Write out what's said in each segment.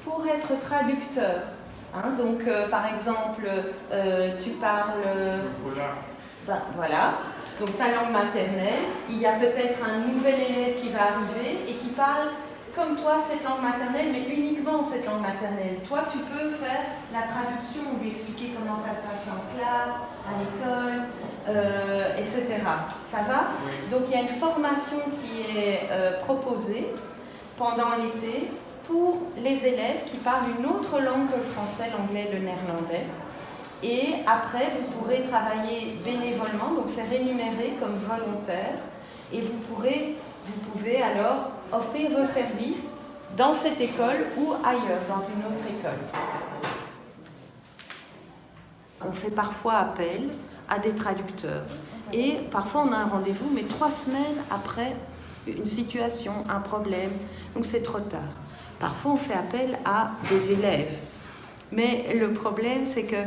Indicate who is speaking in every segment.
Speaker 1: pour être traducteur. Hein, donc, par exemple, tu parles... Ben, voilà, donc ta langue maternelle, il y a peut-être un nouvel élève qui va arriver et qui parle comme toi cette langue maternelle, mais uniquement cette langue maternelle. Toi, tu peux faire la traduction, lui expliquer comment ça se passe en classe, à l'école, etc. Ça va? Oui. Donc il y a une formation qui est proposée pendant l'été pour les élèves qui parlent une autre langue que le français, l'anglais, le néerlandais. Et après, vous pourrez travailler bénévolement, donc c'est rémunéré comme volontaire, et vous pouvez alors offrir vos services dans cette école ou ailleurs, dans une autre école. On fait parfois appel à des traducteurs, et parfois on a un rendez-vous, mais 3 semaines après une situation, un problème, donc c'est trop tard. Parfois on fait appel à des élèves, mais le problème c'est que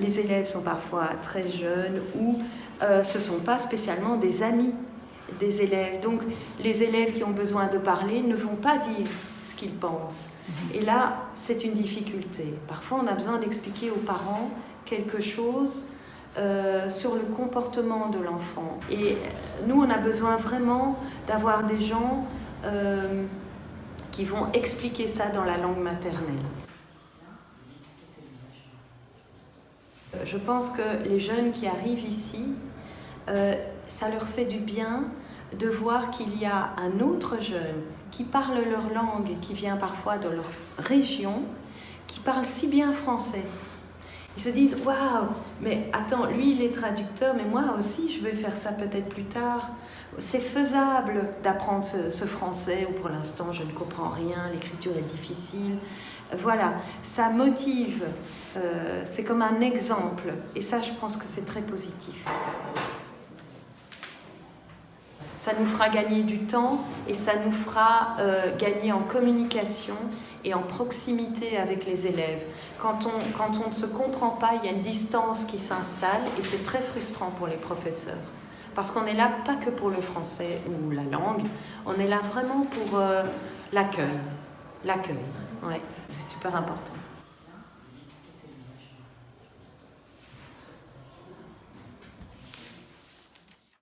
Speaker 1: les élèves sont parfois très jeunes ou ce ne sont pas spécialement des amis des élèves. Donc les élèves qui ont besoin de parler ne vont pas dire ce qu'ils pensent. Et là, c'est une difficulté. Parfois, on a besoin d'expliquer aux parents quelque chose sur le comportement de l'enfant. Et nous, on a besoin vraiment d'avoir des gens qui vont expliquer ça dans la langue maternelle. Je pense que les jeunes qui arrivent ici, ça leur fait du bien de voir qu'il y a un autre jeune qui parle leur langue et qui vient parfois de leur région, qui parle si bien français. Ils se disent « Waouh, mais attends, lui il est traducteur, mais moi aussi je vais faire ça peut-être plus tard. C'est faisable d'apprendre ce français où pour l'instant je ne comprends rien, l'écriture est difficile. » Voilà, ça motive, c'est comme un exemple et ça je pense que c'est très positif. Ça nous fera gagner du temps et ça nous fera gagner en communication et en proximité avec les élèves. Quand on ne se comprend pas, il y a une distance qui s'installe et c'est très frustrant pour les professeurs. Parce qu'on est là pas que pour le français ou la langue, on est là vraiment pour l'accueil. L'accueil, ouais, c'est super important.